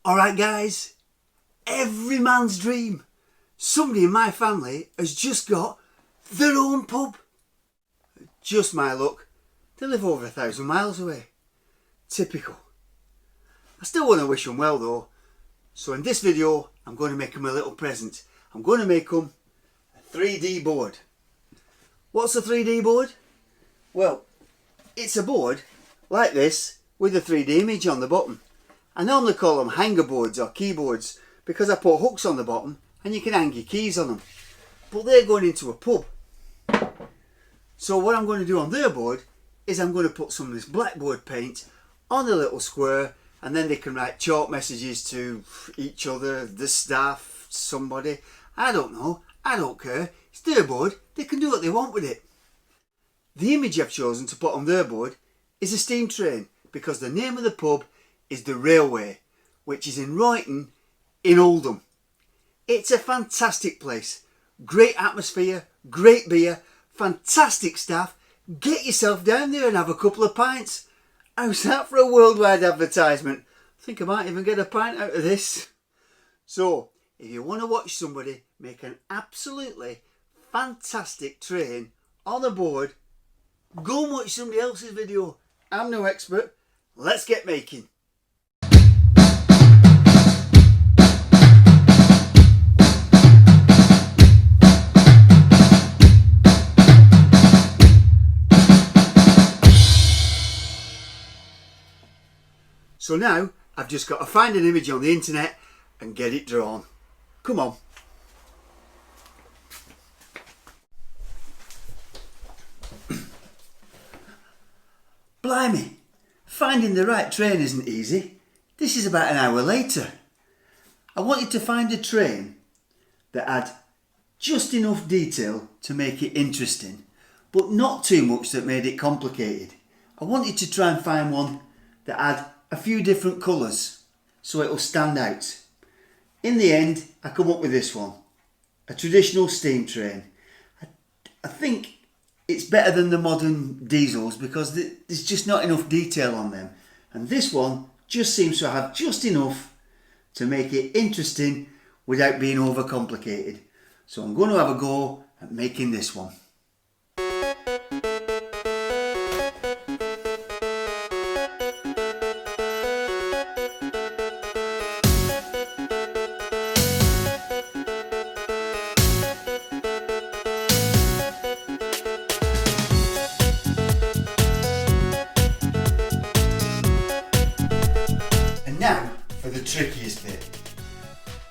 Alright guys, every man's dream. Somebody in my family has just got their own pub. Just my luck, they live over 1,000 miles away. Typical. I still want to wish them well though, so in this video I'm going to make them a little present. I'm going to make them a 3D board. What's a 3D board? Well, it's a board like this with a 3D image on the bottom. I normally call them hanger boards or keyboards because I put hooks on the bottom and you can hang your keys on them. But they're going into a pub. So what I'm going to do on their board is I'm going to put some of this Blackboard paint on a little square, and then they can write chalk messages to each other, the staff, somebody. I don't know, I don't care. It's their board, they can do what they want with it. The image I've chosen to put on their board is a steam train because the name of the pub is the Railway, which is in Royton in Oldham. It's a fantastic place, great atmosphere, great beer, fantastic staff. Get yourself down there and have a couple of pints. How's that for a worldwide advertisement? I think I might even get a pint out of this. So, if you want to watch somebody make an absolutely fantastic train on a board, go and watch somebody else's video. I'm no expert. Let's get making. So now I've just got to find an image on the internet and get it drawn. Come on. Blimey, finding the right train isn't easy. This is about an hour later. I wanted to find a train that had just enough detail to make it interesting, but not too much that made it complicated. I wanted to try and find one that had a few different colours so it'll stand out. In the end, I come up with this one, a traditional steam train. I think it's better than the modern diesels because there's just not enough detail on them, and this one just seems to have just enough to make it interesting without being overcomplicated. So I'm going to have a go at making this one. Now for the trickiest bit.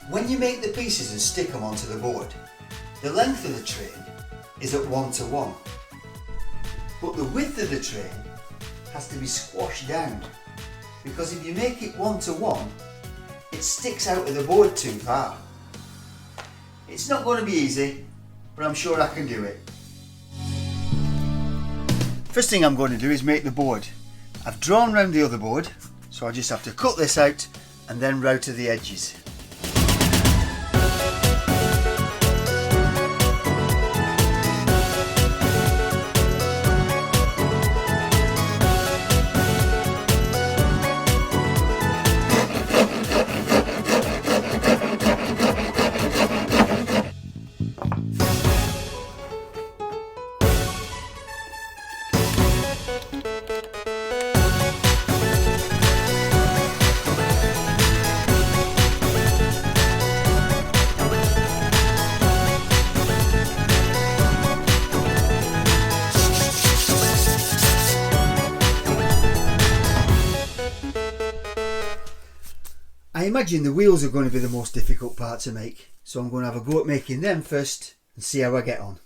When you make the pieces and stick them onto the board, the length of the train is at 1 to 1, but the width of the train has to be squashed down, because if you make it 1 to 1, it sticks out of the board too far. It's not going to be easy, but I'm sure I can do it. First thing I'm going to do is make the board. I've drawn round the other board, so I just have to cut this out and then router the edges. I imagine the wheels are going to be the most difficult part to make, so I'm going to have a go at making them first and see how I get on.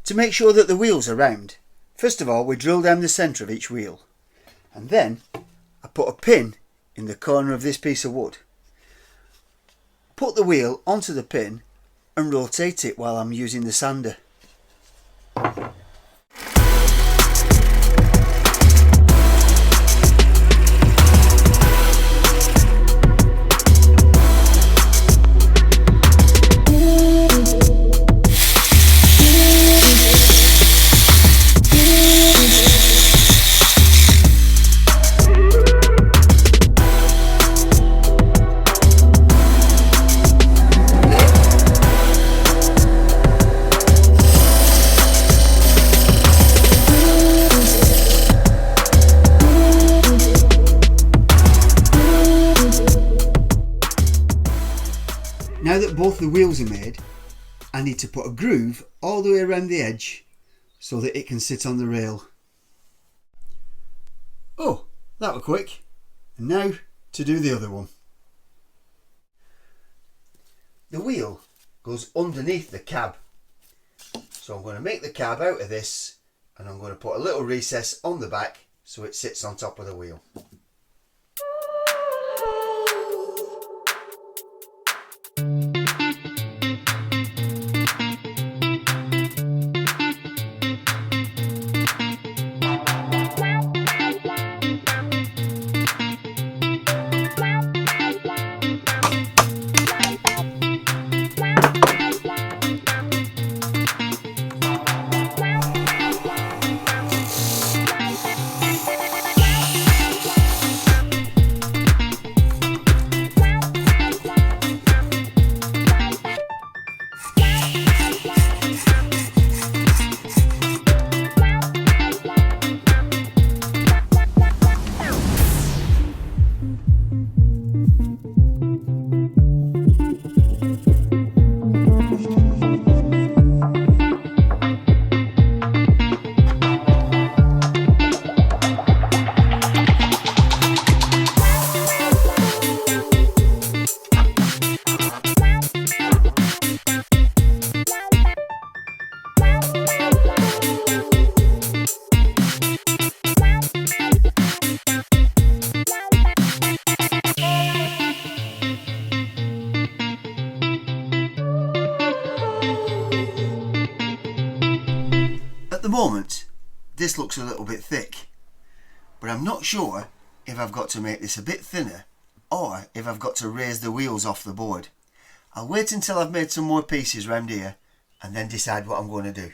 To make sure that the wheels are round, first of all we drill down the centre of each wheel, and then I put a pin in the corner of this piece of wood. Put the wheel onto the pin and rotate it while I'm using the sander. Now that both the wheels are made, I need to put a groove all the way around the edge so that it can sit on the rail. Oh, that was quick. And now to do the other one. The wheel goes underneath the cab. So I'm going to make the cab out of this, and I'm going to put a little recess on the back so it sits on top of the wheel. At the moment, this looks a little bit thick, but I'm not sure if I've got to make this a bit thinner or if I've got to raise the wheels off the board. I'll wait until I've made some more pieces round here and then decide what I'm going to do.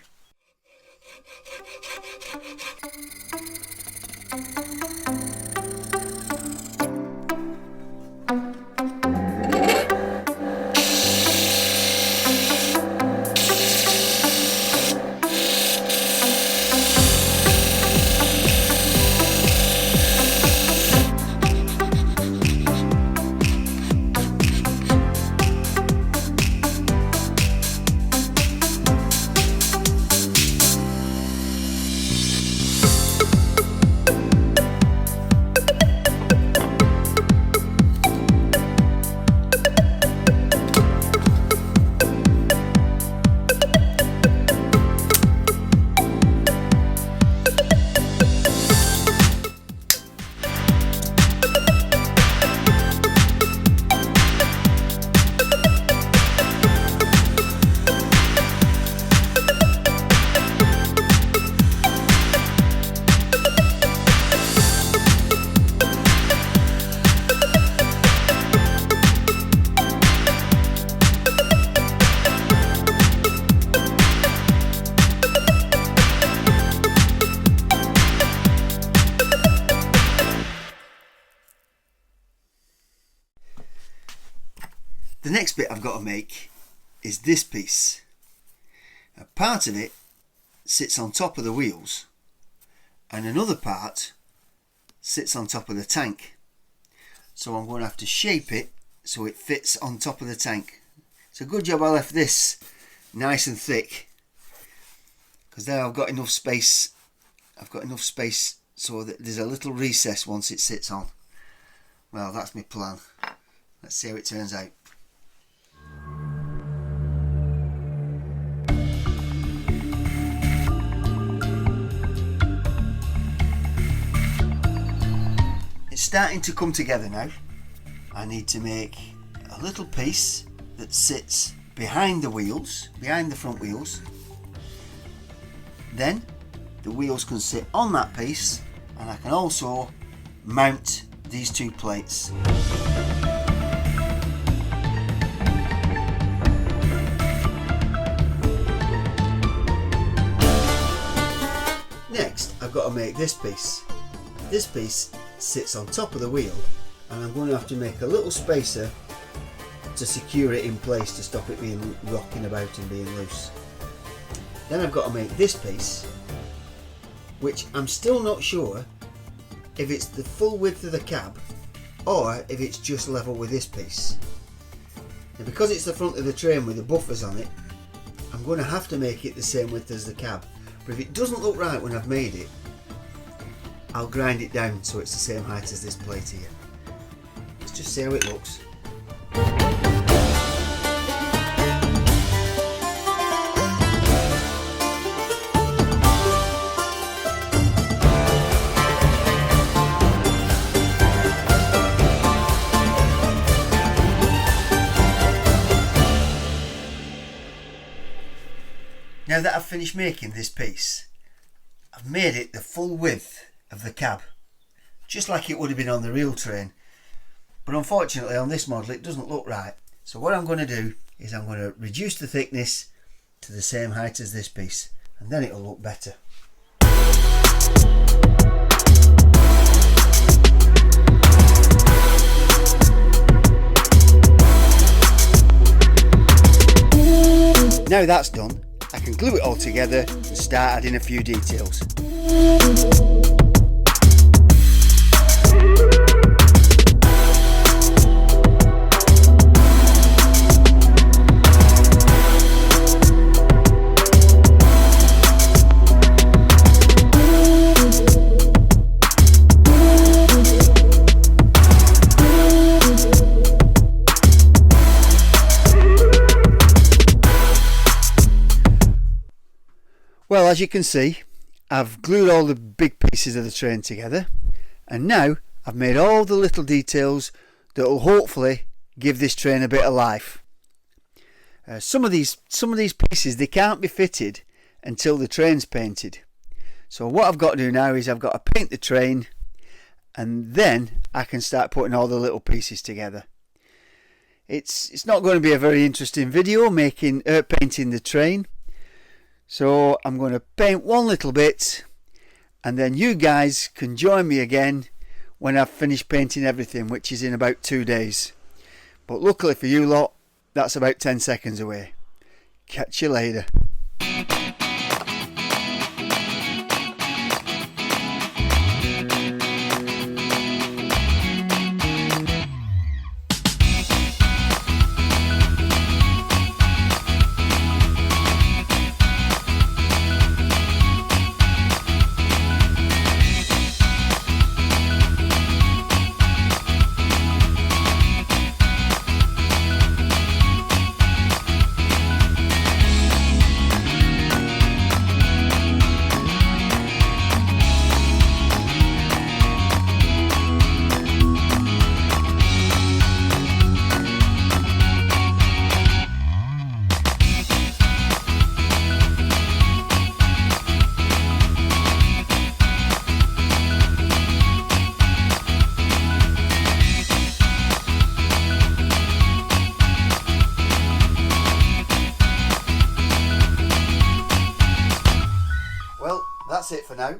The next bit I've got to make is this piece. A part of it sits on top of the wheels and another part sits on top of the tank. So I'm going to have to shape it so it fits on top of the tank. It's a good job I left this nice and thick, because there I've got enough space. I've got enough space so that there's a little recess once it sits on. Well, that's my plan. Let's see how it turns out. starting to come together now. I need to make a little piece that sits behind the wheels, behind the front wheels. Then the wheels can sit on that piece, and I can also mount these two plates. Next, I've got to make this piece. This piece sits on top of the wheel, and I'm going to have to make a little spacer to secure it in place to stop it being rocking about and being loose. Then I've got to make this piece, which I'm still not sure if it's the full width of the cab or if it's just level with this piece. Now, because it's the front of the train with the buffers on it, I'm going to have to make it the same width as the cab. But if it doesn't look right when I've made it, I'll grind it down so it's the same height as this plate here. Let's just see how it looks. Now that I've finished making this piece, I've made it the full width of the cab, just like it would have been on the real train. But unfortunately on this model it doesn't look right. So what I'm going to do is I'm going to reduce the thickness to the same height as this piece, and then it'll look better. Now that's done, I can glue it all together and start adding a few details. Well, as you can see, I've glued all the big pieces of the train together, and now I've made all the little details that will hopefully give this train a bit of life. Some of these pieces, they can't be fitted until the train's painted. So what I've got to do now is I've got to paint the train, and then I can start putting all the little pieces together. It's not going to be a very interesting video painting the train. So I'm going to paint one little bit, and then you guys can join me again when I've finished painting everything, which is in about 2 days. But luckily for you lot, that's about 10 seconds away. Catch you later. That's it for now.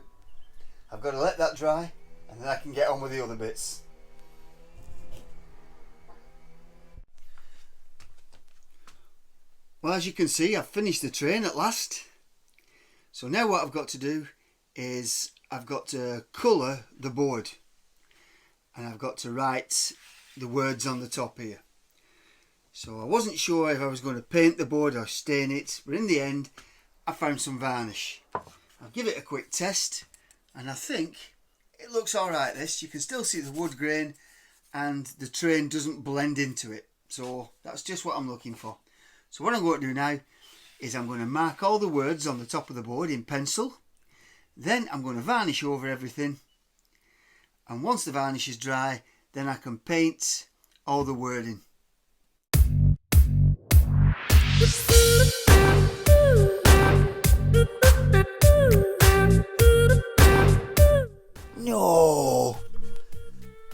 I've got to let that dry, and then I can get on with the other bits. Well, as you can see, I've finished the train at last. So now what I've got to do is I've got to colour the board, and I've got to write the words on the top here. So I wasn't sure if I was going to paint the board or stain it, but in the end I found some varnish. I'll give it a quick test, and I think it looks alright. This, you can still see the wood grain, and the train doesn't blend into it, so that's just what I'm looking for. So what I'm going to do now is I'm going to mark all the words on the top of the board in pencil. Then I'm going to varnish over everything, and once the varnish is dry, then I can paint all the wording. No!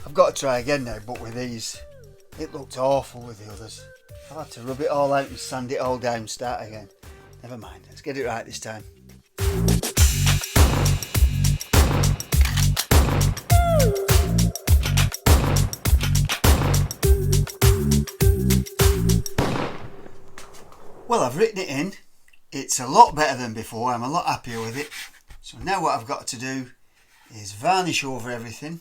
I've got to try again now, but with these. It looked awful with the others. I've had to rub it all out and sand it all down, start again. Never mind, let's get it right this time. Well, I've written it in. It's a lot better than before. I'm a lot happier with it. So now what I've got to do is varnish over everything,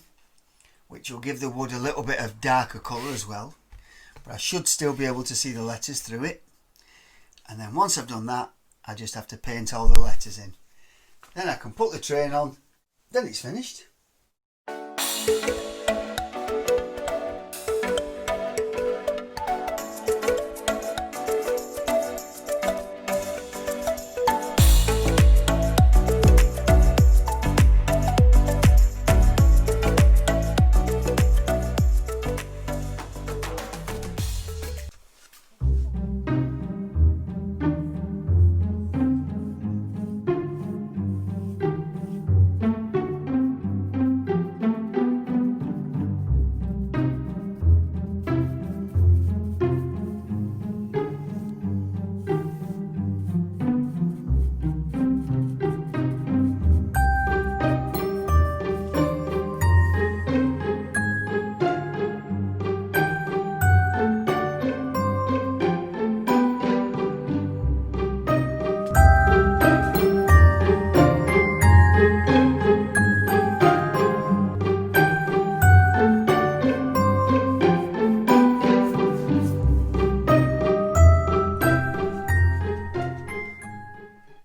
which will give the wood a little bit of darker colour as well. But I should still be able to see the letters through it. And then once I've done that, I just have to paint all the letters in. Then I can put the train on. Then it's finished.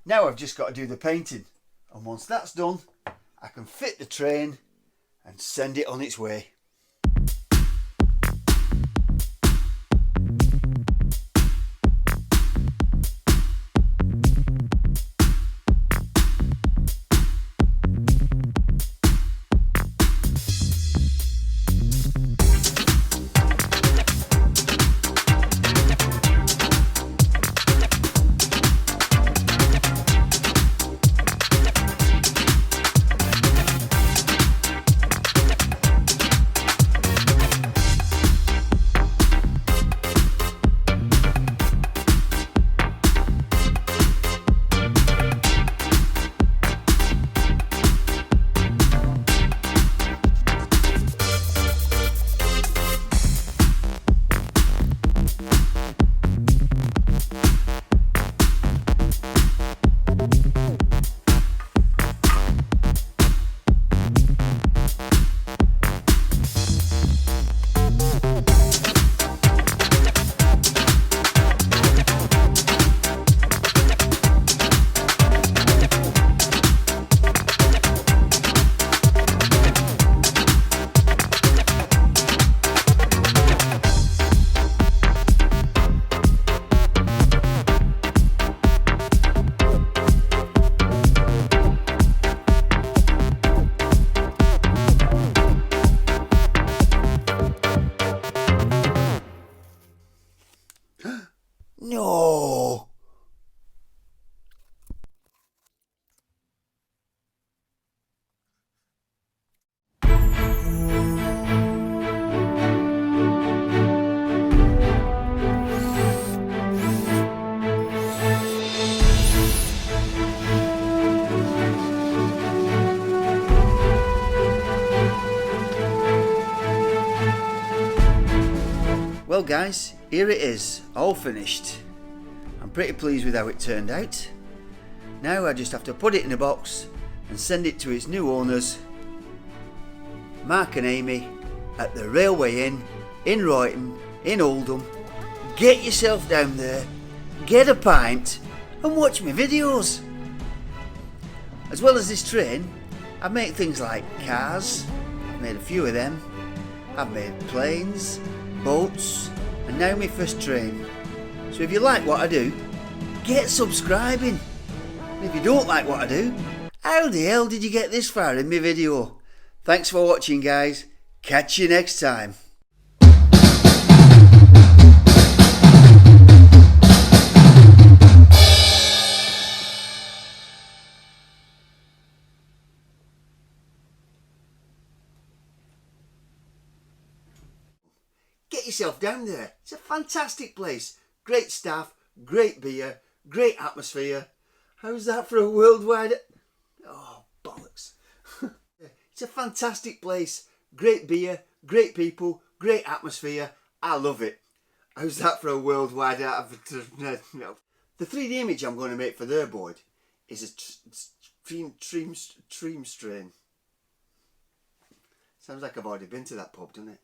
Now I've just got to do the painting, and once that's done, I can fit the train and send it on its way. No! Well guys, here it is, all finished. I'm pretty pleased with how it turned out. Now I just have to put it in a box and send it to its new owners, Mark and Amy, at the Railway Inn in Royton in Oldham. Get yourself down there, get a pint and watch my videos. As well as this train, I've made things like cars, I've made a few of them, I've made planes, boats, and now my first train. So if you like what I do, get subscribing. And if you don't like what I do, how the hell did you get this far in my video? Thanks for watching, guys. Catch you next time. Get yourself down there. It's a fantastic place. Great staff, great beer, great atmosphere. How's that for a worldwide... Oh, bollocks. It's a fantastic place. Great beer, great people, great atmosphere. I love it. How's that for a worldwide... No. The 3D image I'm going to make for their board is a stream strain. Sounds like I've already been to that pub, doesn't it?